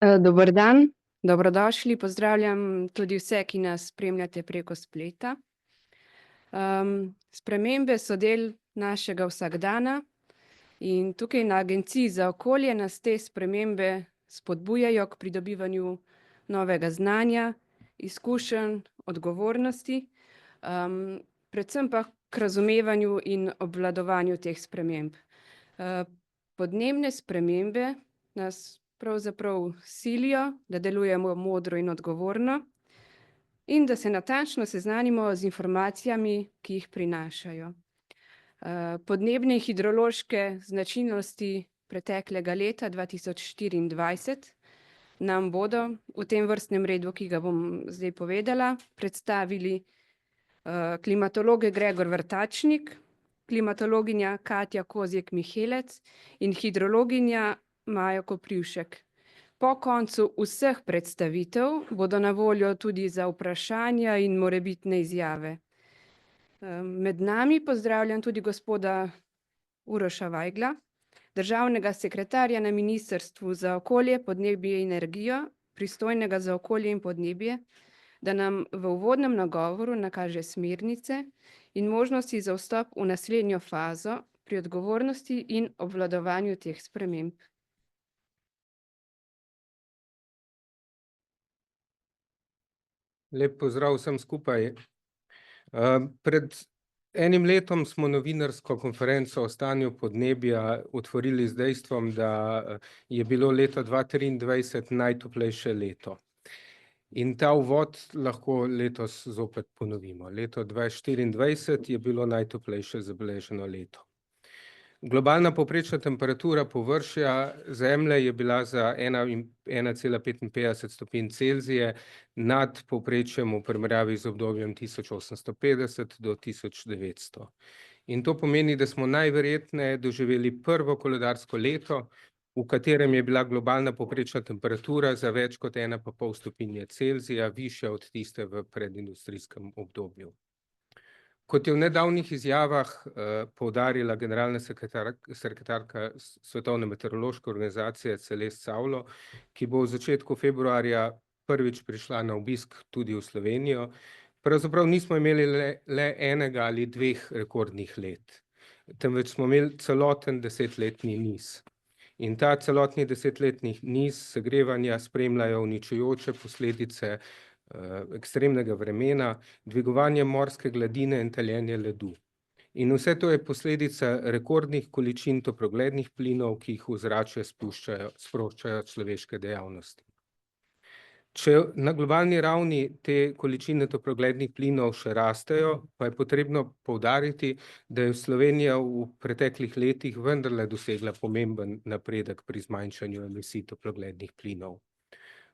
Dober dan, dobrodošli, pozdravljam tudi vse, ki nas spremljate preko spleta. Spremembe so del našega vsakdana in tukaj na Agenciji za okolje nas te spremembe spodbujajo k pridobivanju novega znanja, izkušenj, odgovornosti, predvsem pa k razumevanju in obvladovanju teh sprememb. Podnebne spremembe nas pravzaprav silijo, da delujemo modro in odgovorno in da se natančno seznanimo z informacijami, ki jih prinašajo. Podnebne in hidrološke značilnosti preteklega leta 2024 nam bodo v tem vrstnem redu, ki ga bom zdaj povedala, predstavili klimatolog Gregor Vrtačnik, klimatologinja Katja Kozjek-Mihelec in hidrologinja Maja Koprivšek. Po koncu vseh predstavitev bodo na voljo tudi za vprašanja in morebitne izjave. Med nami pozdravljam tudi gospoda Uroša Vajgla, državnega sekretarja na Ministrstvu za okolje, podnebje in energijo, pristojnega za okolje in podnebje, da nam v uvodnem nagovoru nakaže smernice in možnosti za vstop v naslednjo fazo pri odgovornosti in obvladovanju teh sprememb. Lep pozdrav vsem skupaj. Pred enim letom smo novinarsko konferenco o stanju podnebja otvorili z dejstvom, da je bilo leto 2023 najtoplejše leto. In ta uvod lahko letos zopet ponovimo. Leto 2024 je bilo najtoplejše zabeleženo leto. Globalna povprečna temperatura površja Zemlje je bila za 1,55 stopinj Celzija nad povprečjem v primerjavi z obdobjem 1850 do 1900. In to pomeni, da smo najverjetneje doživeli prvo koledarsko leto, v katerem je bila globalna povprečna temperatura za več kot 1,5 stopinje Celzija višja od tiste v predindustrijskem obdobju. Kot je v nedavnih izjavah poudarila generalna sekretarka Svetovne meteorološke organizacije Celeste Cavlo, ki bo v začetku februarja prvič prišla na obisk tudi v Slovenijo, pravzaprav nismo imeli le enega ali dveh rekordnih let, temveč smo imeli celoten desetletni niz. In ta celotni desetletni niz segrevanja spremljajo uničujoče posledice ekstremnega vremena, dvigovanje morske gladine in taljenje ledu. In vse to je posledica rekordnih količin toplogrednih plinov, ki jih v ozračje sproščajo človeške dejavnosti. Če na globalni ravni te količine toplogrednih plinov še rastejo, pa je potrebno poudariti, da je Slovenija v preteklih letih vendarle dosegla pomemben napredek pri zmanjšanju emisij toplogrednih plinov.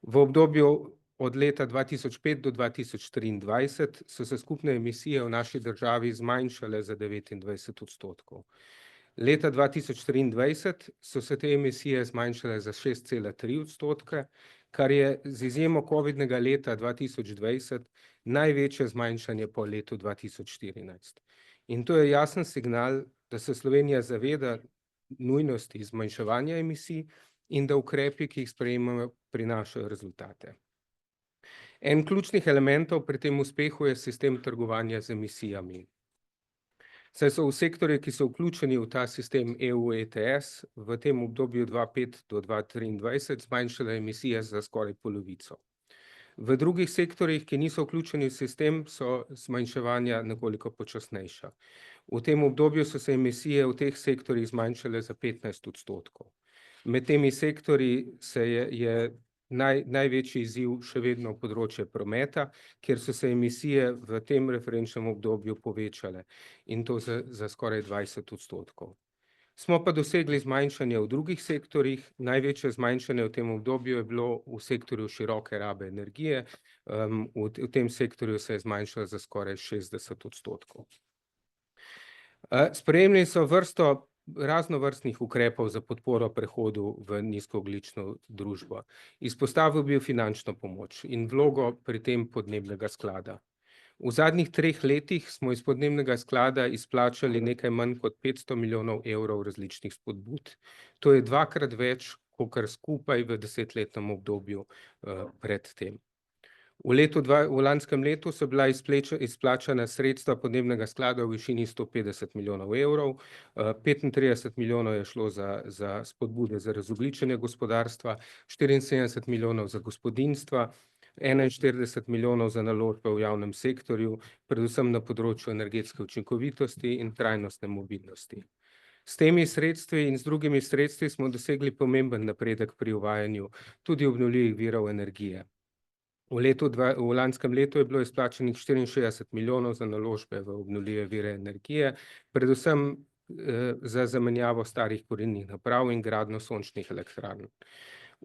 V obdobju od leta 2005 do 2023 so se skupne emisije v naši državi zmanjšale za 29%. Leta 2023 so se te emisije zmanjšale za 6,3%, kar je z izjemo covidnega leta 2020 največje zmanjšanje po letu 2014. In to je jasen signal, da se Slovenija zaveda nujnosti zmanjševanja emisij in da ukrepi, ki jih sprejemamo, prinašajo rezultate. En ključnih elementov pri tem uspehu je sistem trgovanja z emisijami. Saj so v sektorje, ki so vključeni v ta sistem EU ETS, v tem obdobju 2005 do 2023 zmanjšale emisije za skoraj polovico. V drugih sektorjih, ki niso vključeni v sistem, so zmanjševanja nekoliko počasnejša. V tem obdobju so se emisije v teh sektorjih zmanjšale za 15%. Med temi sektorji je največji izziv še vedno področje prometa, kjer so se emisije v tem referenčnem obdobju povečale in to za skoraj 20%. Smo pa dosegli zmanjšanje v drugih sektorjih, največje zmanjšanje v tem obdobju je bilo v sektorju široke rabe energije, v tem sektorju se je zmanjšalo za skoraj 60%. Sprejemili so vrsto raznovrstnih ukrepov za podporo prehodu v nizkoogljično družbo. Izpostavil bi finančno pomoč in vlogo pri tem podnebnega sklada. V zadnjih 3 letih smo iz podnebnega sklada izplačali nekaj manj kot 500 milijonov evrov različnih spodbud. To je 2-krat več, kakor skupaj v 10-letnem obdobju pred tem. V lanskem letu so bila izplačana sredstva podnebnega sklada v višini 150 milijonov evrov, 35 milijonov je šlo za spodbude za razogljičenje gospodarstva, 74 milijonov za gospodinjstva, 41 milijonov za naložbe v javnem sektorju, predvsem na področju energetske učinkovitosti in trajnostne mobilnosti. S temi sredstvi in z drugimi sredstvi smo dosegli pomemben napredek pri uvajanju tudi obnovljivih virov energije. V lanskem letu je bilo izplačanih 64 milijonov za naložbe v obnovljive vire energije, predvsem za zamenjavo starih kurilnih naprav in gradnjo sončnih elektrarn.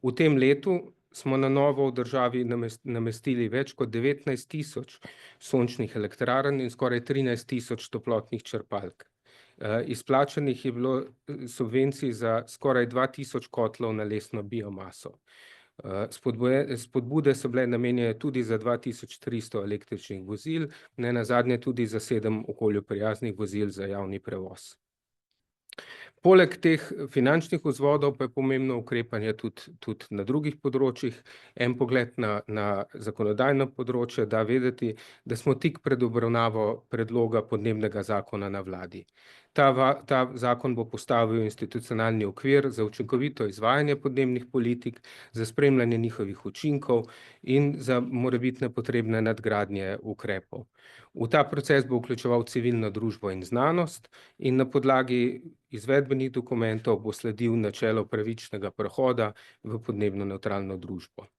V tem letu smo na novo v državi namestili več kot 19 tisoč sončnih elektrarn in skoraj 13 tisoč toplotnih črpalk. Izplačanih je bilo subvencij za skoraj 2000 kotlov na lesno biomaso. Spodbude so bile namenjene tudi za 2300 električnih vozil, nenazadnje tudi za 7 okolju prijaznih vozil za javni prevoz. Poleg teh finančnih vzvodov pa je pomembno ukrepanje tudi na drugih področjih. En pogled na zakonodajno področje da vedeti, da smo tik pred obravnavo predloga podnebnega zakona na vladi. Ta zakon bo postavil institucionalni okvir za učinkovito izvajanje podnebnih politik, za spremljanje njihovih učinkov in za morebitne potrebne nadgradnje ukrepov. V ta proces bo vključeval civilno družbo in znanost in na podlagi izvedbenih dokumentov bo sledil načelo pravičnega prehoda v podnebno nevtralno družbo.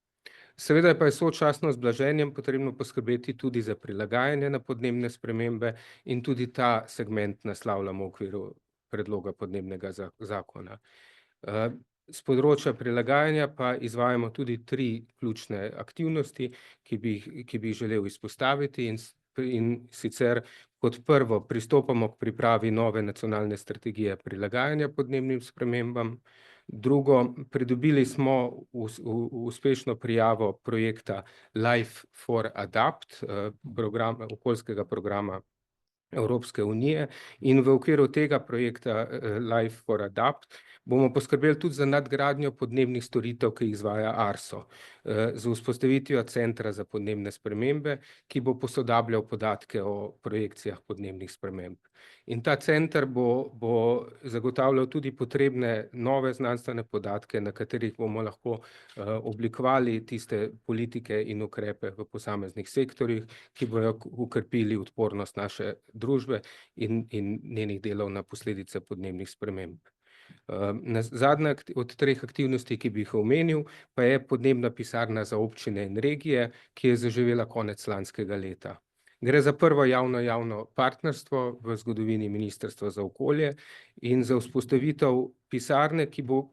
Seveda pa je sočasno z blaženjem potrebno poskrbeti tudi za prilagajanje na podnebne spremembe in tudi ta segment naslavljamo v okviru predloga podnebnega zakona. Z področja prilagajanja pa izvajamo tudi 3 ključne aktivnosti, ki bi jih želel izpostaviti in sicer kot prvo pristopamo k pripravi nove nacionalne strategije prilagajanja podnebnim spremembam. Drugo, pridobili smo uspešno prijavo projekta Life for Adapt, okoljskega programa Evropske unije in v okviru tega projekta Life for Adapt bomo poskrbeli tudi za nadgradnjo podnebnih storitev, ki jih izvaja ARSO, z vzpostavitvijo Centra za podnebne spremembe, ki bo posodabljal podatke o projekcijah podnebnih sprememb. In ta center bo zagotavljal tudi potrebne nove znanstvene podatke, na katerih bomo lahko oblikovali tiste politike in ukrepe v posameznih sektorjih, ki bojo okrepili odpornost naše družbe in njenih delov na posledice podnebnih sprememb. Zadnja od 3 aktivnosti, ki bi jih omenil, pa je podnebna pisarna za občine in regije, ki je zaživela konec lanskega leta. Gre za prvo javno partnerstvo v zgodovini Ministrstva za okolje in za vzpostavitev pisarne, ki bo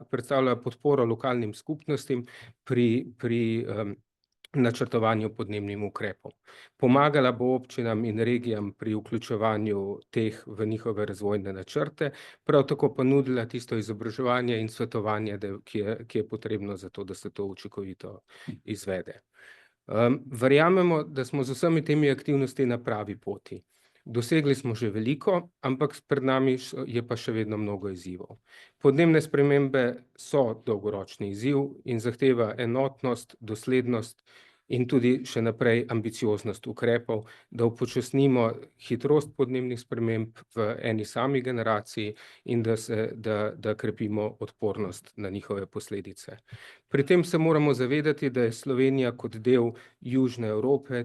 predstavljala podporo lokalnim skupnostim pri načrtovanju podnebnim ukrepom. Pomagala bo občinam in regijam pri vključevanju teh v njihove razvojne načrte, prav tako pa nudila tisto izobraževanje in svetovanje, ki je potrebno za to, da se to učinkovito izvede. Verjamemo, da smo z vsemi temi aktivnosti na pravi poti. Dosegli smo že veliko, ampak pred nami je pa še vedno mnogo izzivov. Podnebne spremembe so dolgoročni izziv in zahteva enotnost, doslednost in tudi še naprej ambicioznost ukrepov, da upočasnimo hitrost podnebnih sprememb v eni sami generaciji in da krepimo odpornost na njihove posledice. Pri tem se moramo zavedati, da je Slovenija kot del Južne Evrope,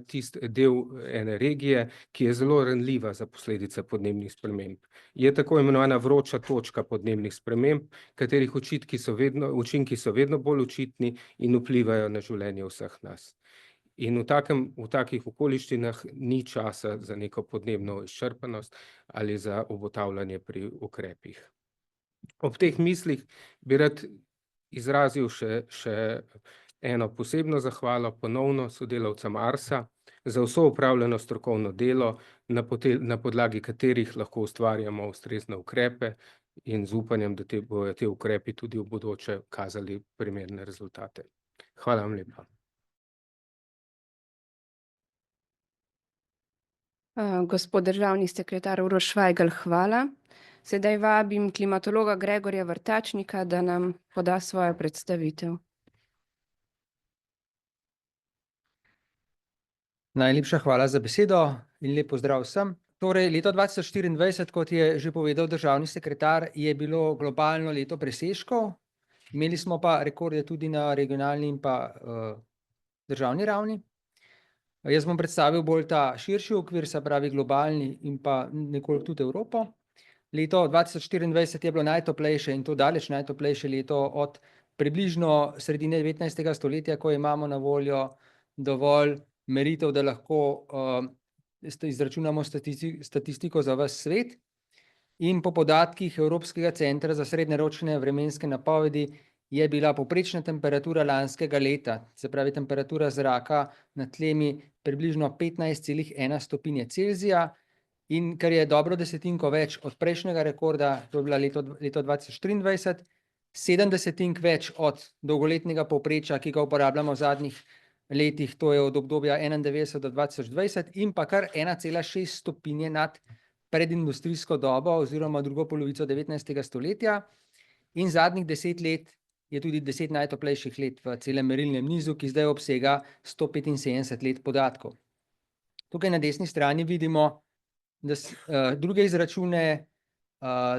del ene regije, ki je zelo ranljiva za posledice podnebnih sprememb. Je tako imenovana vroča točka podnebnih sprememb, katerih učinki so vedno bolj očitni in vplivajo na življenje vseh nas. In v takih okoliščinah ni časa za neko podnebno izčrpanost ali za obotavljanje pri ukrepih. Ob teh mislih bi rad izrazil še eno posebno zahvalo ponovno sodelavcem ARSA za vso opravljeno strokovno delo, na podlagi katerih lahko ustvarjamo ustrezne ukrepe in z upanjem, da bojo te ukrepi tudi v bodoče kazali primerne rezultate. Hvala vam lepa. Gospod državni sekretar Uroš Švajgelj, hvala. Sedaj vabim klimatologa Gregorja Vrtačnika, da nam poda svojo predstavitev. Najlepša hvala za besedo in lep pozdrav vsem. Torej, leto 2024, kot je že povedal državni sekretar, je bilo globalno leto presežkov. Imeli smo pa rekorde tudi na regionalni in pa državni ravni. Jaz bom predstavil bolj ta širši okvir, se pravi globalni in pa nekoliko tudi Evropo. Leto 2024 je bilo najtoplejše in to daleč najtoplejše leto od približno sredine 19. stoletja, ko imamo na voljo dovolj meritev, da lahko izračunamo statistiko za ves svet. In po podatkih Evropskega centra za srednjeročne vremenske napovedi je bila povprečna temperatura lanskega leta, se pravi temperatura zraka nad tlemi približno 15,1 stopinje Celzija, in kar je dobro desetinko več od prejšnjega rekorda, to je bila leto 2023, 7 desetink več od dolgoletnega povprečja, ki ga uporabljamo v zadnjih letih, to je od obdobja 1991 do 2020, in pa kar 1,6 stopinje nad predindustrijsko dobo oziroma drugo polovico 19. stoletja. In zadnjih 10 let je tudi 10 najtoplejših let v celem merilnem nizu, ki zdaj obsega 175 let podatkov. Tukaj na desni strani vidimo druge izračune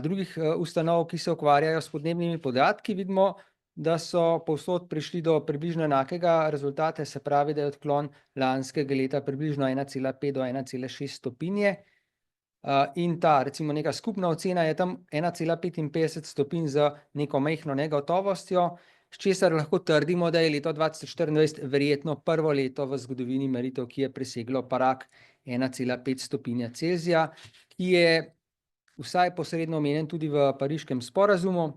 drugih ustanov, ki se ukvarjajo s podnebnimi podatki. Vidimo, da so povsod prišli do približno enakega rezultata, se pravi, da je odklon lanskega leta približno 1,5 do 1,6 stopinje. In ta, recimo, neka skupna ocena je tam 1,55 stopinj z neko majhno negotovostjo, s česar lahko trdimo, da je leto 2024 verjetno prvo leto v zgodovini meritev, ki je preseglo prag 1,5 stopinja Celzija, ki je vsaj posredno omenjen tudi v Pariškem sporazumu.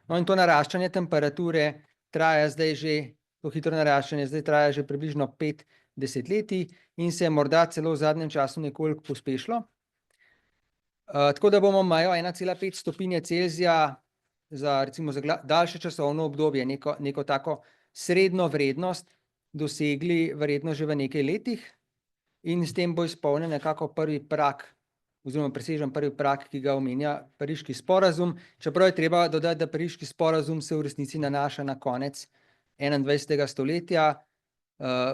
No, in to naraščanje temperature traja zdaj že, to hitro naraščanje zdaj traja že približno 5 desetletij in se je morda celo v zadnjem času nekoliko pospešilo. Tako da bomo mejo 1,5 stopinje Celzija za recimo za daljše časovno obdobje, neko tako srednjo vrednost dosegli verjetno že v nekaj letih, in s tem bo izpolnjen nekako prvi prag oziroma presežen prvi prag, ki ga omenja Pariški sporazum, čeprav je treba dodati, da Pariški sporazum se v resnici nanaša na konec 21. stoletja,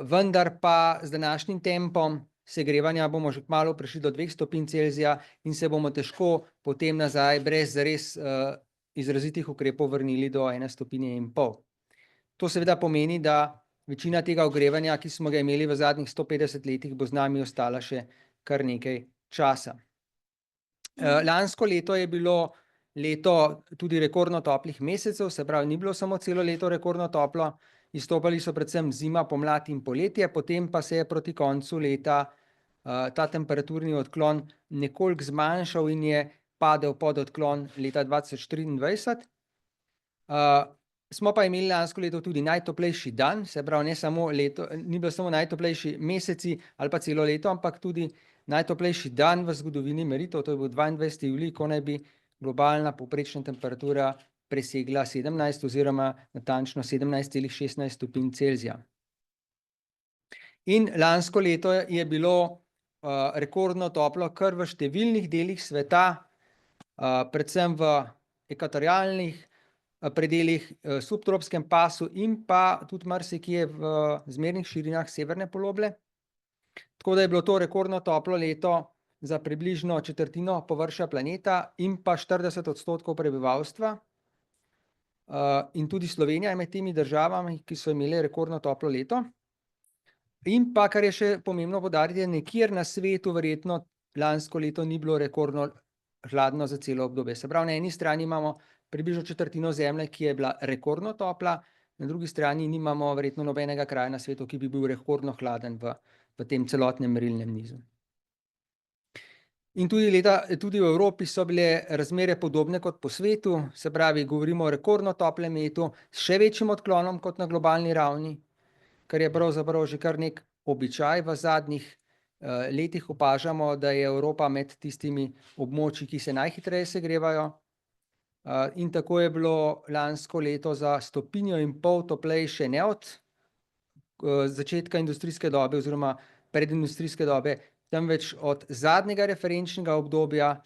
vendar pa z današnjim tempom segrevanja bomo že kmalu prišli do 2 stopinj Celzija in se bomo težko potem nazaj brez zares izrazitih ukrepov vrnili do 1,5 stopinje. To seveda pomeni, da večina tega ogrevanja, ki smo ga imeli v zadnjih 150 letih, bo z nami ostala še kar nekaj časa. Lansko leto je bilo leto tudi rekordno toplih mesecev, se pravi, ni bilo samo celo leto rekordno toplo, izstopali so predvsem zima, pomlad in poletje, potem pa se je proti koncu leta ta temperaturni odklon nekoliko zmanjšal in je padel pod odklon leta 2023. Smo pa imeli lansko leto tudi najtoplejši dan, se pravi, ne samo leto, ni bilo samo najtoplejši meseci ali pa celo leto, ampak tudi najtoplejši dan v zgodovini meritev, to je bil 22. julij, ko naj bi globalna povprečna temperatura presegla 17 oziroma natančno 17,16 stopinj Celzija. In lansko leto je bilo rekordno toplo kar v številnih delih sveta, predvsem v ekvatorialnih predelih, subtropskem pasu in pa tudi marsikje v zmernih širinah severne poloble. Tako da je bilo to rekordno toplo leto za približno četrtino površja planeta in pa 40% prebivalstva. In tudi Slovenija je med temi državami, ki so imeli rekordno toplo leto. In pa, kar je še pomembno poudariti, nikjer na svetu verjetno lansko leto ni bilo rekordno hladno za celo obdobje. Se pravi, na eni strani imamo približno četrtino Zemlje, ki je bila rekordno topla, na drugi strani nimamo verjetno nobenega kraja na svetu, ki bi bil rekordno hladen v tem celotnem merilnem nizu. In tudi v Evropi so bile razmere podobne kot po svetu, se pravi, govorimo o rekordno toplem letu s še večjim odklonom kot na globalni ravni, kar je pravzaprav že kar nek običaj v zadnjih letih. Opažamo, da je Evropa med tistimi območji, ki se najhitreje segrevajo. In tako je bilo lansko leto za 1,5 stopinje toplejše ne od začetka industrijske dobe oziroma predindustrijske dobe, temveč od zadnjega referenčnega obdobja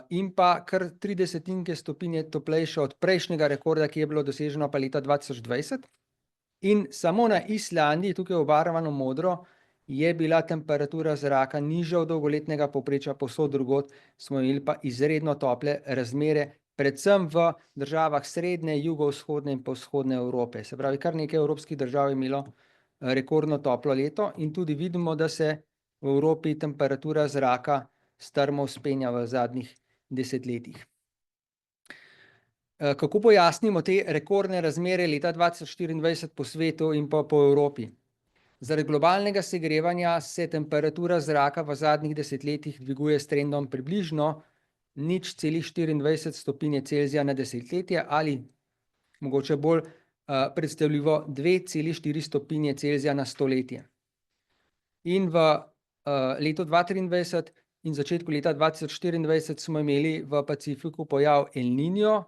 in pa kar 0,3 stopinje toplejše od prejšnjega rekorda, ki je bilo doseženo pa leta 2020. In samo na Islandiji, tukaj obarvano modro, je bila temperatura zraka nižja od dolgoletnega povprečja, povsod drugod smo imeli pa izredno tople razmere, predvsem v državah srednje, jugovzhodne in pa vzhodne Evrope. Se pravi, kar nekaj evropskih držav je imelo rekordno toplo leto in tudi vidimo, da se v Evropi temperatura zraka strmo vzpenja v zadnjih desetletjih. Kako pojasnimo te rekordne razmere leta 2024 po svetu in pa po Evropi? Zaradi globalnega segrevanja se temperatura zraka v zadnjih desetletjih dviguje s trendom približno 0,24 stopinje Celzija na desetletje ali mogoče bolj predstavljivo 2,4 stopinje Celzija na stoletje. In v letu 2023 in začetku leta 2024 smo imeli v Pacifiku pojav El Niño,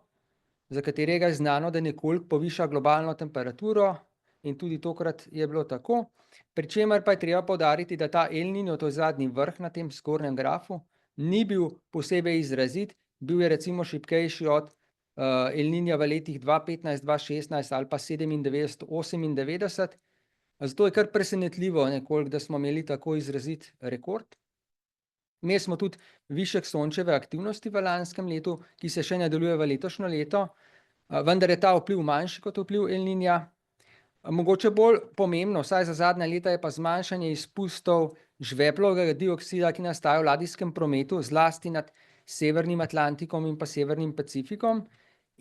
za katerega je znano, da nekoliko poviša globalno temperaturo in tudi tokrat je bilo tako. Pri čemer pa je treba poudariti, da ta El Niño, to je zadnji vrh na tem zgornjem grafu, ni bil posebej izrazit, bil je recimo šibkejši od El Niña v letih 2015, 2016 ali pa 97, 98. Zato je kar presenetljivo nekoliko, da smo imeli tako izrazit rekord. Imeli smo tudi višek sončeve aktivnosti v lanskem letu, ki se še nadaljuje v letošnjo leto, vendar je ta vpliv manjši kot vpliv El Niña. Mogoče bolj pomembno, vsaj za zadnja leta, je pa zmanjšanje izpustov žveplovega dioksida, ki nastaja v ladijskem prometu, zlasti nad Severnim Atlantikom in pa Severnim Pacifikom.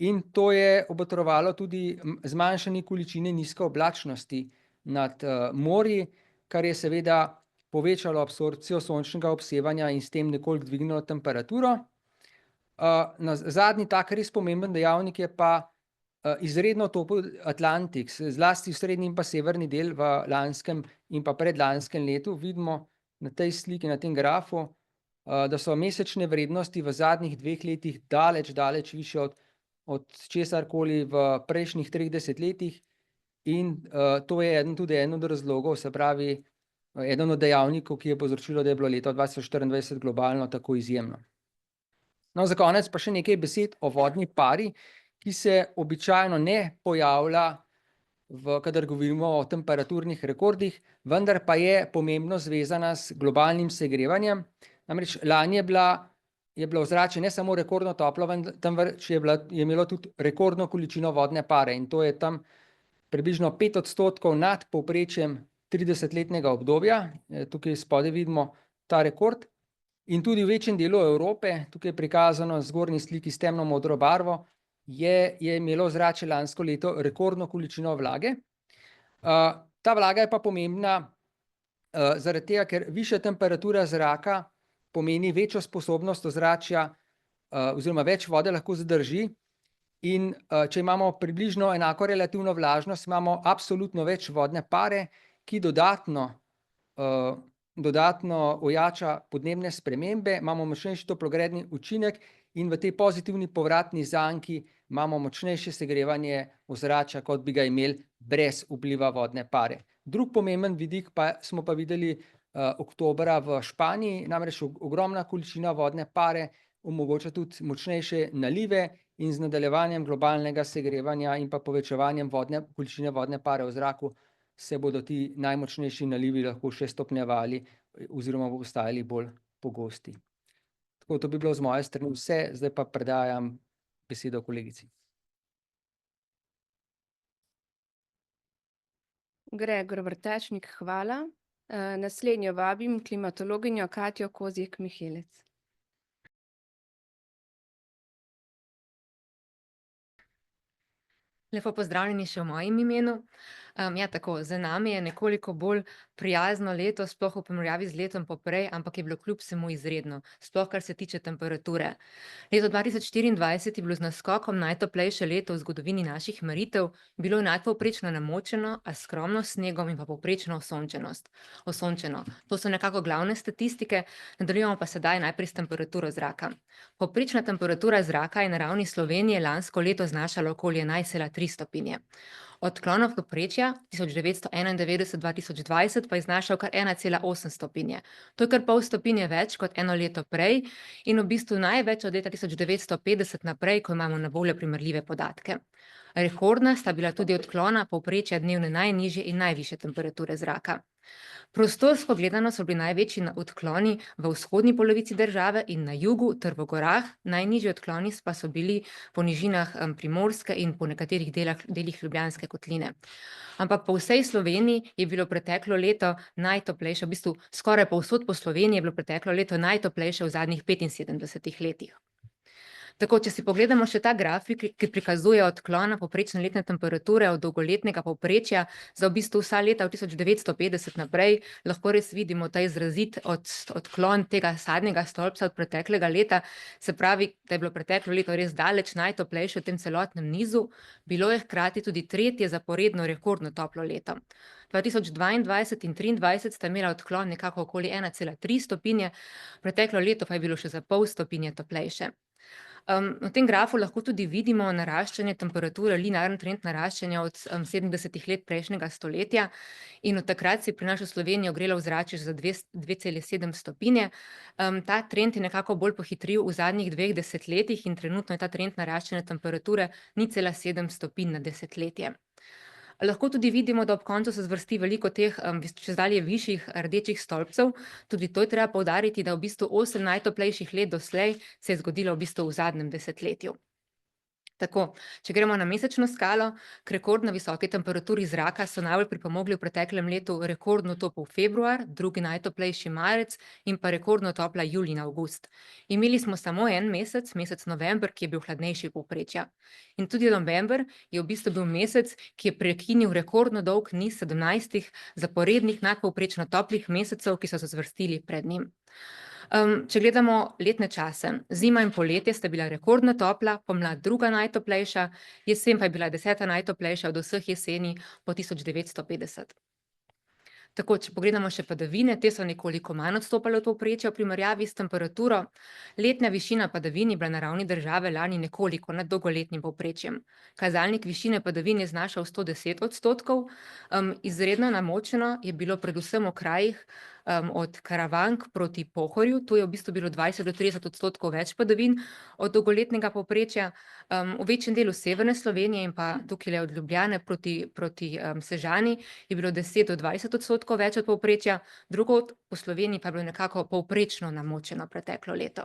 In to je botrovalo tudi zmanjšanje količine nizke oblačnosti nad morji, kar je seveda povečalo absorpcijo sončnega obsevanja in s tem nekoliko dvignilo temperaturo. Zadnji tak res pomemben dejavnik je pa izredno topel Atlantik, zlasti v srednji in pa severni del v lanskem in pa predlanskem letu. Vidimo na tej sliki, na tem grafu, da so mesečne vrednosti v zadnjih 2 letih daleč višje od česarkoli v prejšnjih 3 desetletjih in to je tudi eden od razlogov, se pravi, eden od dejavnikov, ki je povzročilo, da je bilo leto 2024 globalno tako izjemno. No, za konec pa še nekaj besed o vodni pari, ki se običajno ne pojavlja, kadar govorimo o temperaturnih rekordih, vendar pa je pomembno zvezana s globalnim segrevanjem. Namreč lani je bilo ozračje ne samo rekordno toplo, temveč je imelo tudi rekordno količino vodne pare in to je tam približno 5% nad povprečjem 30-letnega obdobja. Tukaj spodaj vidimo ta rekord. In tudi v večjem delu Evrope, tukaj je prikazano v zgornji sliki s temno modro barvo, je imelo ozračje lansko leto rekordno količino vlage. Ta vlaga je pa pomembna zaradi tega, ker višja temperatura zraka pomeni večjo sposobnost ozračja oziroma več vode lahko zadrži in če imamo približno enako relativno vlažnost, imamo absolutno več vodne pare, ki dodatno ojača podnebne spremembe, imamo močnejši toplogredni učinek in v tej pozitivni povratni zanki imamo močnejše segrevanje ozračja, kot bi ga imeli brez vpliva vodne pare. Drug pomemben vidik pa smo pa videli oktobra v Španiji, namreč ogromna količina vodne pare omogoča tudi močnejše nalive in z nadaljevanjem globalnega segrevanja in pa povečevanjem količine vodne pare v zraku se bodo ti najmočnejši nalivi lahko še stopnjevali oziroma bo postajali bolj pogosti. Tako, to bi bilo z moje strani vse, zdaj pa predajam besedo kolegici. Gregor Vrtačnik, hvala. Naslednjo vabim klimatologinjo Katjo Kozjek-Mihelec. Lepo pozdravljeni še v mojem imenu. Ja, tako, za nami je nekoliko bolj prijazno leto, sploh v primerjavi z letom poprej, ampak je bilo kljub vsemu izredno, sploh kar se tiče temperature. Leto 2024 je bilo z naskokom najtoplejše leto v zgodovini naših meritev, bilo je nadpovprečno namočeno, a skromno s snegom in pa povprečno osončeno. To so nekako glavne statistike, nadaljujemo pa sedaj najprej s temperaturo zraka. Povprečna temperatura zraka je na ravni Slovenije lansko leto znašala okoli 11,3 stopinje. Odklon od povprečja 1991-2020 pa je znašal kar 1,8 stopinje. To je kar pol stopinje več kot eno leto prej in v bistvu največ od leta 1950 naprej, ko imamo na voljo primerljive podatke. Rekordna sta bila tudi odklona povprečja dnevne najnižje in najvišje temperature zraka. Prostorsko gledano so bili največji odkloni v vzhodni polovici države in na jugu ter v gorah, najnižji odkloni pa so bili po nižinah Primorske in po nekaterih delih Ljubljanske kotline. Ampak po vsej Sloveniji je bilo preteklo leto najtoplejše, v bistvu skoraj povsod po Sloveniji je bilo preteklo leto najtoplejše v zadnjih 75 letih. Tako, če si pogledamo še ta grafik, ki prikazuje odklona povprečne letne temperature od dolgoletnega povprečja za v bistvu vsa leta od 1950 naprej, lahko res vidimo ta izrazit odklon tega zadnjega stolpca od preteklega leta, se pravi, da je bilo preteklo leto res daleč najtoplejše v tem celotnem nizu, bilo je hkrati tudi tretje zaporedno rekordno toplo leto. 2022 in 2023 sta imela odklon nekako okoli 1,3 stopinje, preteklo leto pa je bilo še za pol stopinje toplejše. V tem grafu lahko tudi vidimo naraščanje temperature, linearni trend naraščanja od 70 let prejšnjega stoletja in od takrat se je pri nas v Sloveniji ogrelo ozračje za 2,7 stopinje. Ta trend je nekako bolj pohitril v zadnjih 2 desetletjih in trenutno je ta trend naraščanja temperature 0,7 stopinj na desetletje. Lahko tudi vidimo, da ob koncu se zvrsti veliko teh čezdalje višjih rdečih stolpcev, tudi to je treba poudariti, da v bistvu 8 najtoplejših let doslej se je zgodilo v bistvu v zadnjem desetletju. Tako, če gremo na mesečno skalo, k rekordno visoki temperaturi zraka so najbolj pripomogli v preteklem letu rekordno topel februar, drugi najtoplejši marec in pa rekordno topla julij in avgust. Imeli smo samo en mesec, mesec november, ki je bil hladnejši povprečja. In tudi november je v bistvu bil mesec, ki je prekinil rekordno dolg niz 17 zaporednih nadpovprečno toplih mesecev, ki so se zvrstili pred njim. Če gledamo letne čase, zima in poletje sta bila rekordno topla, pomlad druga najtoplejša, jesen pa je bila 10. najtoplejša od vseh jeseni po 1950. Tako, če pogledamo še padavine, te so nekoliko manj odstopale od povprečja v primerjavi s temperaturo. Letna višina padavin je bila na ravni države lani nekoliko nad dolgoletnim povprečjem. Kazalnik višine padavin je znašal 110%, izredno namočeno je bilo predvsem v krajih od Karavank proti Pohorju, tu je v bistvu bilo 20 do 30% več padavin od dolgoletnega povprečja, v večjem delu severne Slovenije in pa tukaj od Ljubljane proti Sežani je bilo 10 do 20% več od povprečja, drugod po Sloveniji pa je bilo nekako povprečno namočeno preteklo leto.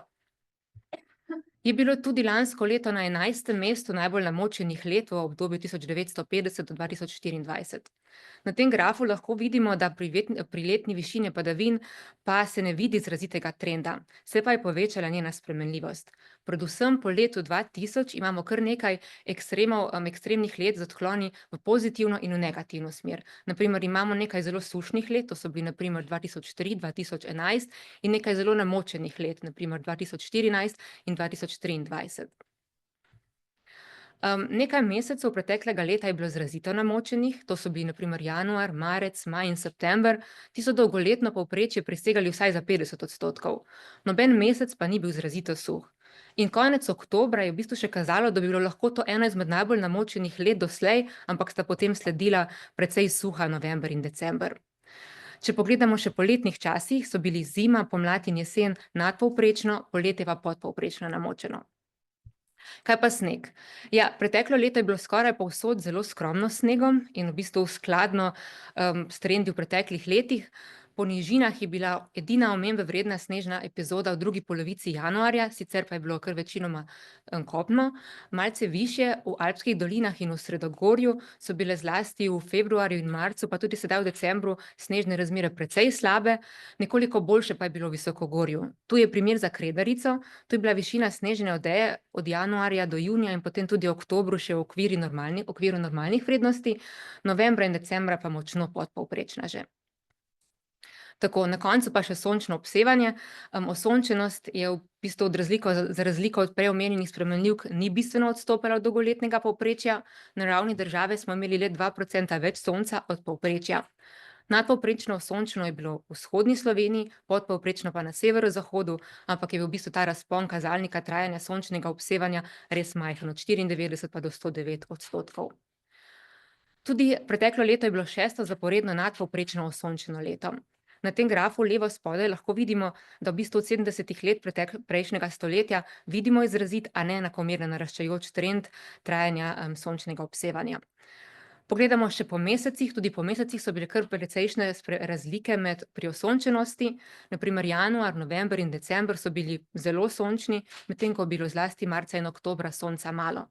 Je bilo tudi lansko leto na 11. mestu najbolj namočenih let v obdobju 1950 do 2024. Na tem grafu lahko vidimo, da pri letni višini padavin pa se ne vidi izrazitega trenda, se pa je povečala njena spremenljivost. Predvsem po letu 2000 imamo kar nekaj ekstremnih let z odkloni v pozitivno in v negativno smer. Naprimer, imamo nekaj zelo sušnih let, to so bili naprimer 2003, 2011 in nekaj zelo namočenih let, naprimer 2014 in 2023. Nekaj mesecev preteklega leta je bilo izrazito namočenih, to so bili naprimer januar, marec, maj in september, ti so dolgoletno povprečje presegali vsaj za 50%. Noben mesec pa ni bil izrazito suh. In konec oktobra je v bistvu še kazalo, da bi bilo lahko to eno izmed najbolj namočenih let doslej, ampak sta potem sledila precej suha november in december. Če pogledamo še po letnih časih, so bili zima, pomlad in jesen nadpovprečno, poletje pa podpovprečno namočeno. Kaj pa sneg? Ja, preteklo leto je bilo skoraj povsod zelo skromno s snegom in v bistvu skladno s trendi v preteklih letih. Po nižinah je bila edina omembe vredna snežna epizoda v drugi polovici januarja, sicer pa je bilo kar večinoma kopno. Malce višje v alpskih dolinah in v Sredogorju so bile zlasti v februarju in marcu, pa tudi sedaj v decembru, snežne razmere precej slabe, nekoliko boljše pa je bilo v Visokogorju. Tu je primer za Kredarico, tu je bila višina snežne odeje od januarja do junija in potem tudi v oktobru še v okviru normalnih vrednosti, novembra in decembra pa močno podpovprečna že. Tako, na koncu pa še sončno obsevanje. Osončenost je v bistvu za razliko od prej omenjenih spremenljivk ni bistveno odstopala od dolgoletnega povprečja. Na ravni države smo imeli le 2% več sonca od povprečja. Nadpovprečno osončeno je bilo v vzhodni Sloveniji, podpovprečno pa na severozahodu, ampak je bil v bistvu ta razpon kazalnika trajanja sončnega obsevanja res majhen, od 94 pa do 109%. Tudi preteklo leto je bilo 6. zaporedno nadpovprečno osončeno leto. Na tem grafu levo spodaj lahko vidimo, da v bistvu od 70 let prejšnjega stoletja vidimo izrazit, a ne enakomerno naraščajoč trend trajanja sončnega obsevanja. Pogledamo še po mesecih, tudi po mesecih so bile kar precejšnje razlike pri osončenosti. Na primer januar, november in december so bili zelo sončni, medtem ko je bilo zlasti marca in oktobra sonca malo.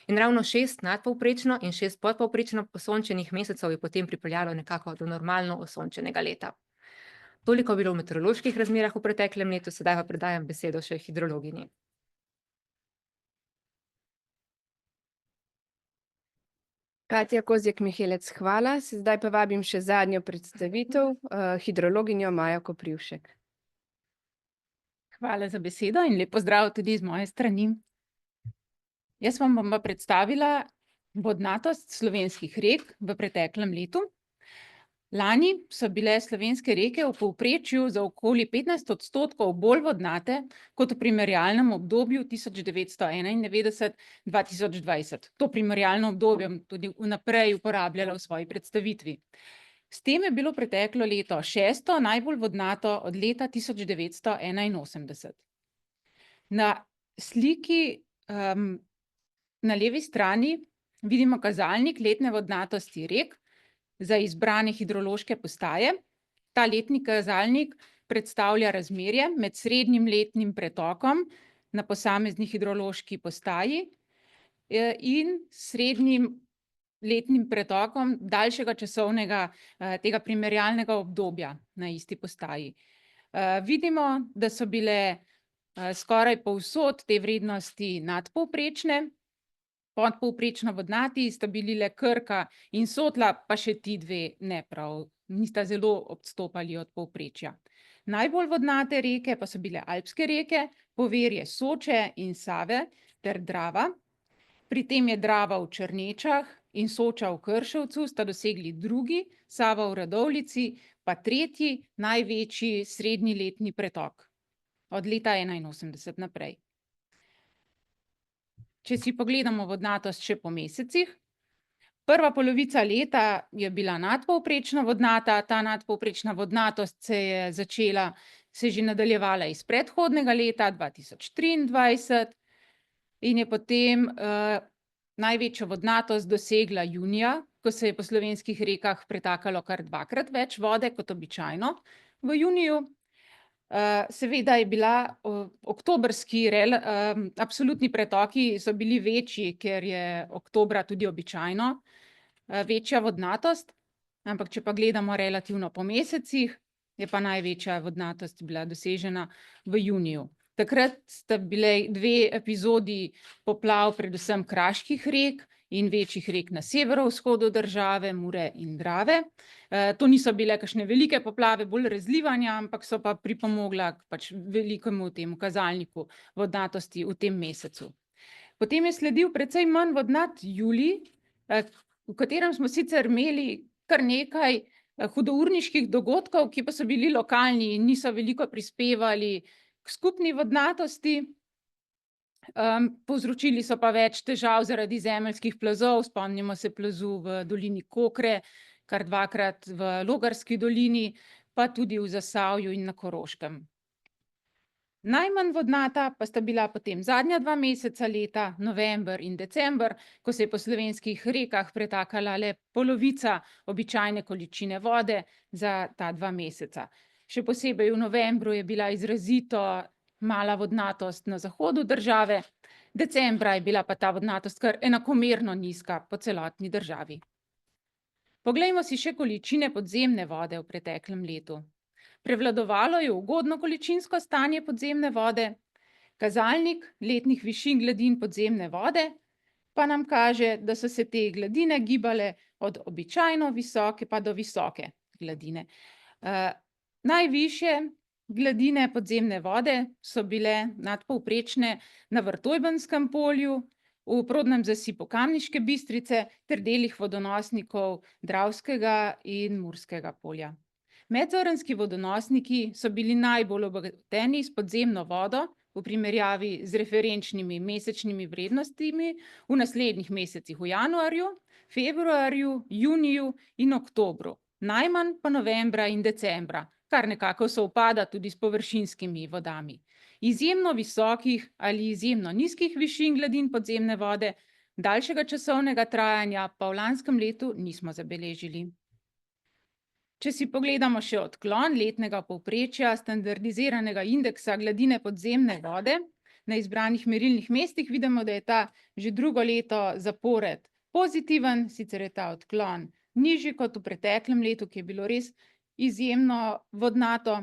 In ravno 6 nadpovprečno in 6 podpovprečno osončenih mesecev je potem pripeljalo nekako do normalno osončenega leta. Toliko je bilo v meteoroloških razmerah v preteklem letu, sedaj pa predajam besedo še hidrologinji. Katja Kozjek Mihelec, hvala. Zdaj pa vabim še zadnjo predstavitev, hidrologinjo Majo Koprivšek. Hvala za besedo in lep pozdrav tudi z moje strani. Jaz vam bom predstavila vodnatost slovenskih rek v preteklem letu. Lani so bile slovenske reke v povprečju za okoli 15% bolj vodnate kot v primerjalnem obdobju 1991-2020. To primerjalno obdobje bom tudi vnaprej uporabljala v svoji predstavitvi. S tem je bilo preteklo leto 6. najbolj vodnato od leta 1981. Na sliki na levi strani vidimo kazalnik letne vodnatosti rek za izbrane hidrološke postaje. Ta letni kazalnik predstavlja razmerje med srednjim letnim pretokom na posamezni hidrološki postaji in srednjim letnim pretokom daljšega časovnega tega primerjalnega obdobja na isti postaji. Vidimo, da so bile skoraj povsod te vrednosti nadpovprečne. Podpovprečno vodnati sta bili le Krka in Sotla, pa še ti dve ne prav, nista zelo odstopali od povprečja. Najbolj vodnate reke pa so bile alpske reke, poverje Soče in Save ter Drava. Pri tem je Drava v Črnečah in Soča v Krševcu sta dosegli drugi, Sava v Radovljici pa tretji največji srednji letni pretok od leta 1981 naprej. Če si pogledamo vodnatost še po mesecih, prva polovica leta je bila nadpovprečno vodnata, ta nadpovprečna vodnatost se je že nadaljevala iz predhodnega leta 2023 in je potem največjo vodnatost dosegla junija, ko se je po slovenskih rekah pretakalo kar 2-krat več vode kot običajno v juniju. Seveda je bila oktobrski absolutni pretoki so bili večji, ker je oktobra tudi običajno večja vodnatost, ampak če pa gledamo relativno po mesecih, je pa največja vodnatost bila dosežena v juniju. Takrat sta bile 2 epizodi poplav predvsem kraških rek in večjih rek na severovzhodu države, Mure in Drave. To niso bile kakšne velike poplave, bolj razlivanja, ampak so pa pripomogla k velikemu temu kazalniku vodnatosti v tem mesecu. Potem je sledil precej manj vodnat julij, v katerem smo sicer imeli kar nekaj hudourniških dogodkov, ki pa so bili lokalni in niso veliko prispevali k skupni vodnatosti. Povzročili so pa več težav zaradi zemeljskih plazov, spomnimo se plazu v dolini Kokre, kar 2-krat v Logarski dolini, pa tudi v Zasavju in na Koroškem. Najmanj vodnata pa sta bila potem zadnja 2 meseca leta, november in december, ko se je po slovenskih rekah pretakala le polovica običajne količine vode za ta 2 meseca. Še posebej v novembru je bila izrazito mala vodnatost na zahodu države, decembra je bila pa ta vodnatost kar enakomerno nizka po celotni državi. Poglejmo si še količine podzemne vode v preteklem letu. Prevladovalo je ugodno količinsko stanje podzemne vode, kazalnik letnih višin gladin podzemne vode pa nam kaže, da so se te gladine gibale od običajno visoke pa do visoke gladine. Najvišje gladine podzemne vode so bile nadpovprečne na Vrtojbanskem polju, v prodnem zasipu Kamniške Bistrice ter delih vodonosnikov Dravskega in Murskega polja. Medzornski vodonosniki so bili najbolj obogateni s podzemno vodo v primerjavi z referenčnimi mesečnimi vrednostmi v naslednjih mesecih v januarju, februarju, juniju in oktobru, najmanj pa novembra in decembra, kar nekako sovpada tudi s površinskimi vodami. Izjemno visokih ali izjemno nizkih višin gladin podzemne vode, daljšega časovnega trajanja pa v lanskem letu nismo zabeležili. Če si pogledamo še odklon letnega povprečja standardiziranega indeksa gladine podzemne vode, na izbranih merilnih mestih vidimo, da je ta že drugo leto zapored pozitiven, sicer je ta odklon nižji kot v preteklem letu, ki je bilo res izjemno vodnato,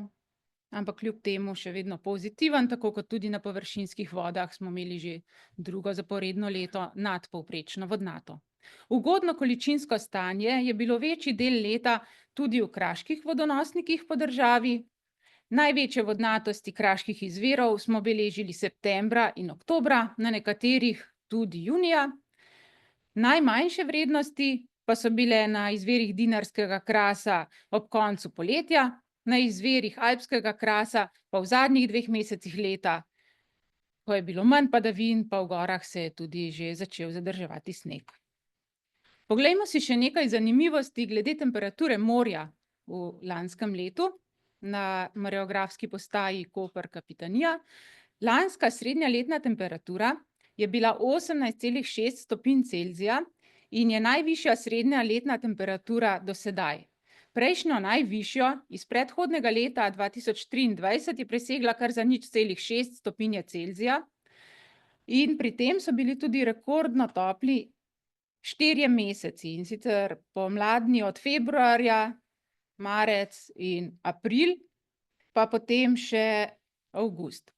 ampak kljub temu še vedno pozitiven, tako kot tudi na površinskih vodah smo imeli že drugo zaporedno leto nadpovprečno vodnato. Ugodno količinsko stanje je bilo večji del leta tudi v kraških vodonosnikih po državi. Največje vodnatosti kraških izvirov smo beležili septembra in oktobra, na nekaterih tudi junija. Najmanjše vrednosti pa so bile na izvirih Dinarskega krasa ob koncu poletja, na izvirih Alpskega krasa pa v zadnjih 2 mesecih leta, ko je bilo manj padavin, pa v gorah se je tudi že začel zadrževati sneg. Poglejmo si še nekaj zanimivosti glede temperature morja v lanskem letu na mareografski postaji Koper Kapitanija. Lanska srednja letna temperatura je bila 18,6 stopinj Celzija in je najvišja srednja letna temperatura do sedaj. Prejšnjo najvišjo iz predhodnega leta 2023 je presegla kar za 0,6 stopinje Celzija in pri tem so bili tudi rekordno topli 4 meseci, in sicer pomladni od februarja, marec in april, pa potem še avgust.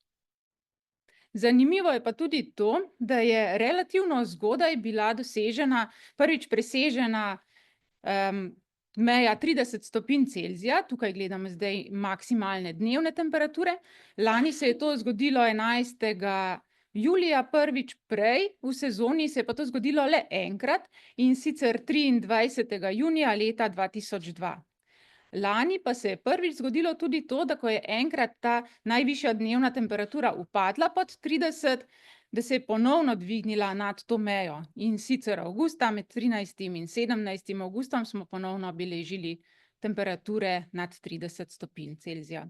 Zanimivo je pa tudi to, da je relativno zgodaj bila dosežena, prvič presežena meja 30 stopinj Celzija, tukaj gledamo zdaj maksimalne dnevne temperature. Lani se je to zgodilo 11. julija, prvič prej v sezoni se je pa to zgodilo le enkrat, in sicer 23. junija leta 2002. Lani pa se je prvič zgodilo tudi to, da ko je enkrat ta najvišja dnevna temperatura upadla pod 30, da se je ponovno dvignila nad to mejo, in sicer avgusta med 13. in 17. avgustom smo ponovno beležili temperature nad 30 stopinj Celzija.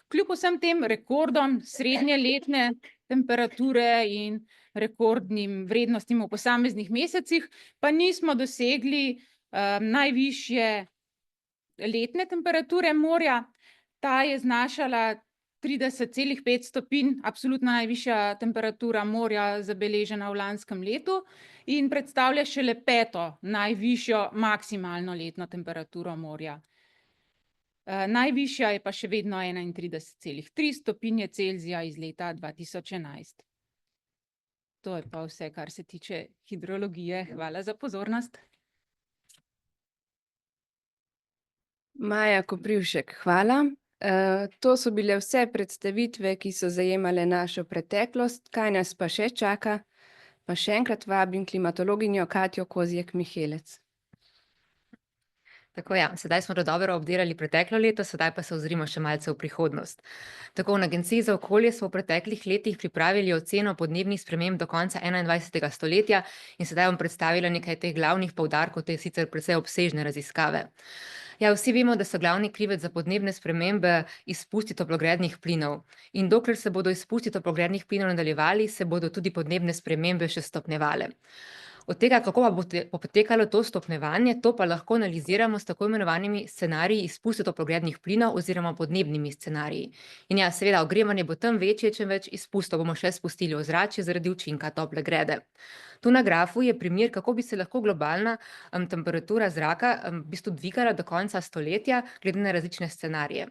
Kljub vsem tem rekordom srednje letne temperature in rekordnim vrednostim v posameznih mesecih, pa nismo dosegli najvišje letne temperature morja. Ta je znašala 30,5 stopinj, absolutna najvišja temperatura morja zabeležena v lanskem letu in predstavlja šele 5. najvišjo maksimalno letno temperaturo morja. Najvišja je pa še vedno 31,3 stopinje Celzija iz leta 2011. To je pa vse, kar se tiče hidrologije. Hvala za pozornost. Maja Koprivšek, hvala. To so bile vse predstavitve, ki so zajemale našo preteklost. Kaj nas pa še čaka? Pa še enkrat vabim klimatologinjo Katjo Kozjek-Mihelec. Tako ja, sedaj smo dobro obdelali preteklo leto, sedaj pa se ozrimo še malce v prihodnost. Tako na Agenciji za okolje smo v preteklih letih pripravili oceno podnebnih sprememb do konca 21. stoletja in sedaj bom predstavila nekaj teh glavnih poudarkov te sicer precej obsežne raziskave. Ja, vsi vemo, da so glavni krivec za podnebne spremembe izpusti toplogrednih plinov. In dokler se bodo izpusti toplogrednih plinov nadaljevali, se bodo tudi podnebne spremembe še stopnjevale. Od tega, kako pa bo potekalo to stopnjevanje, to pa lahko analiziramo s tako imenovanimi scenariji izpustov toplogrednih plinov oziroma podnebnimi scenariji. In ja, seveda, ogrevanje bo tam večje, čim več izpustov bomo še spustili v ozračje zaradi učinka tople grede. Tu na grafu je primer, kako bi se lahko globalna temperatura zraka v bistvu dvigala do konca stoletja, glede na različne scenarije.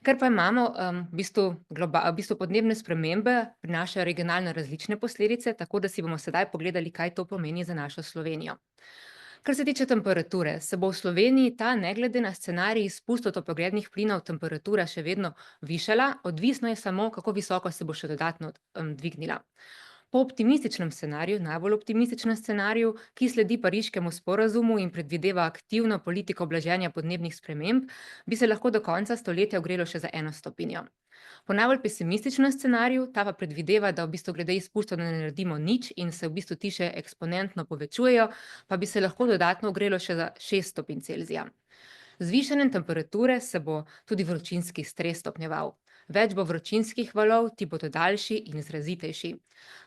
Ker pa imamo v bistvu podnebne spremembe, prinašajo regionalno različne posledice, tako da si bomo sedaj pogledali, kaj to pomeni za našo Slovenijo. Kar se tiče temperature, se bo v Sloveniji ta ne glede na scenarij izpustov toplogrednih plinov temperatura še vedno višala, odvisno je samo, kako visoko se bo še dodatno dvignila. Po optimističnem scenariju, najbolj optimističnem scenariju, ki sledi Pariškemu sporazumu in predvideva aktivno politiko blaženja podnebnih sprememb, bi se lahko do konca stoletja ogrelo še za 1 stopinjo. Po najbolj pesimističnem scenariju, ta pa predvideva, da v bistvu glede izpustov ne naredimo nič in se v bistvu ti še eksponentno povečujejo, pa bi se lahko dodatno ogrelo še za 6 stopinj Celzija. Z zvišanjem temperature se bo tudi vročinski stres stopnjeval. Več bo vročinskih valov, ti bodo daljši in izrazitejši.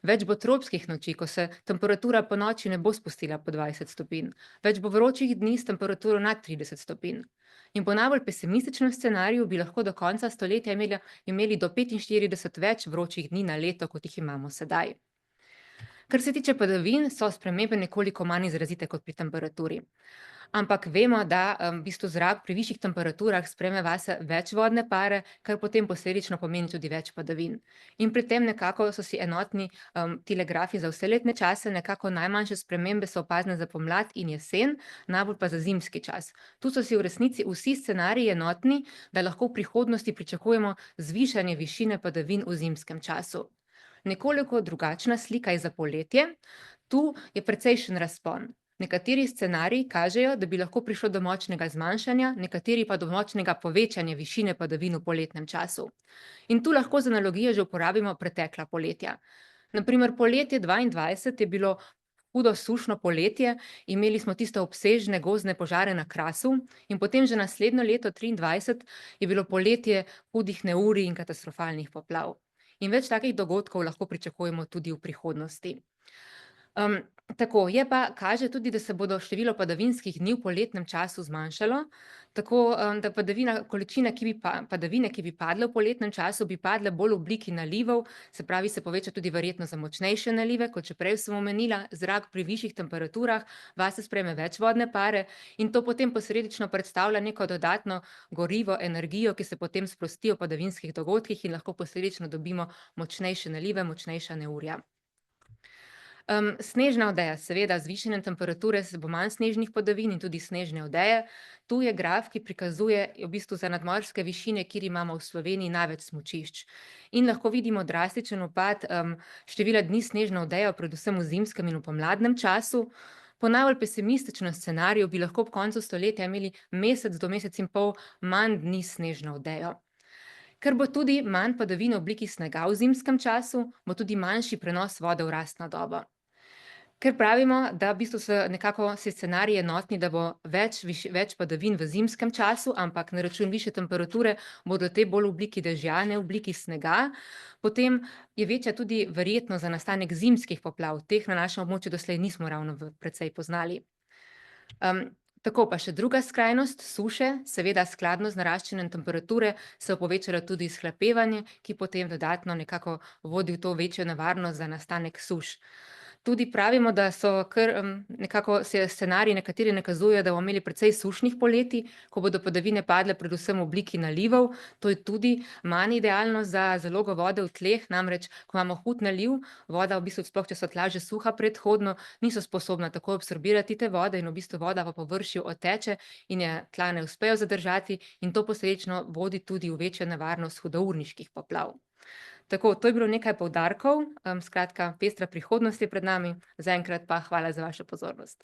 Več bo tropskih noči, ko se temperatura po noči ne bo spustila po 20 stopinj. Več bo vročih dni s temperaturo nad 30 stopinj. In po najbolj pesimističnem scenariju bi lahko do konca stoletja imeli do 45 več vročih dni na leto, kot jih imamo sedaj. Kar se tiče padavin, so spremembe nekoliko manj izrazite kot pri temperaturi. Ampak vemo, da v bistvu zrak pri višjih temperaturah sprejme vase več vodne pare, kar potem posledično pomeni tudi več padavin. In pri tem nekako so si enotni tile grafi za vse letne čase, nekako najmanjše spremembe so opazne za pomlad in jesen, najbolj pa za zimski čas. Tu so si v resnici vsi scenariji enotni, da lahko v prihodnosti pričakujemo zvišanje višine padavin v zimskem času. Nekoliko drugačna slika je za poletje. Tu je precejšen razpon. Nekateri scenariji kažejo, da bi lahko prišlo do močnega zmanjšanja, nekateri pa do močnega povečanja višine padavin v poletnem času. In tu lahko za analogijo že uporabimo pretekla poletja. Na primer, poletje 2022 je bilo hudo sušno poletje, imeli smo tiste obsežne gozdne požare na Krasu in potem že naslednjo leto 2023 je bilo poletje hudih neurij in katastrofalnih poplav. In več takih dogodkov lahko pričakujemo tudi v prihodnosti. Tako, je pa kaže tudi, da se bodo število padavinskih dni v poletnem času zmanjšalo, tako da količine padavine, ki bi padle v poletnem času, bi padle bolj v obliki nalivov, se pravi, se poveča tudi verjetnost za močnejše nalive, kot že prej sem omenila, zrak pri višjih temperaturah vase sprejme več vodne pare in to potem posledično predstavlja neko dodatno gorivo, energijo, ki se potem sprosti v padavinskih dogodkih in lahko posledično dobimo močnejše nalive, močnejša neurja. Snežna odeja, seveda, z zvišanjem temperature se bo manj snežnih padavin in tudi snežne odeje. Tu je graf, ki prikazuje v bistvu za nadmorske višine, kjer imamo v Sloveniji največ smučišč. In lahko vidimo drastičen upad števila dni snežne odeje, predvsem v zimskem in v pomladnem času. Po najbolj pesimističnem scenariju bi lahko ob koncu stoletja imeli mesec do mesec in pol manj dni snežno odejo. Ker bo tudi manj padavin v obliki snega v zimskem času, bo tudi manjši prenos vode v rastno dobo. Ker pravimo, da v bistvu nekako si scenariji enotni, da bo več padavin v zimskem času, ampak na račun višje temperature bodo te bolj v obliki dežja, ne v obliki snega, potem je večja tudi verjetnost za nastanek zimskih poplav. Teh na našem območju doslej nismo ravno precej poznali. Tako pa še druga skrajnost, suše, seveda skladno z naraščanjem temperature se bo povečalo tudi izhlapevanje, ki potem dodatno nekako vodi v to večjo nevarnost za nastanek suš. Tudi pravimo, da so kar nekako scenariji nekateri nakazujejo, da bomo imeli precej sušnih poletij, ko bodo padavine padle predvsem v obliki nalivov. To je tudi manj idealno za zalogo vode v tleh, namreč ko imamo hud naliv, voda v bistvu sploh, če so tla že suha predhodno, niso sposobna tako absorbirati te vode in v bistvu voda po površju odteče in je tla ne uspejo zadržati in to posledično vodi tudi v večjo nevarnost hudourniških poplav. Tako, to je bilo nekaj poudarkov, skratka, pestra prihodnost je pred nami, zaenkrat pa hvala za vašo pozornost.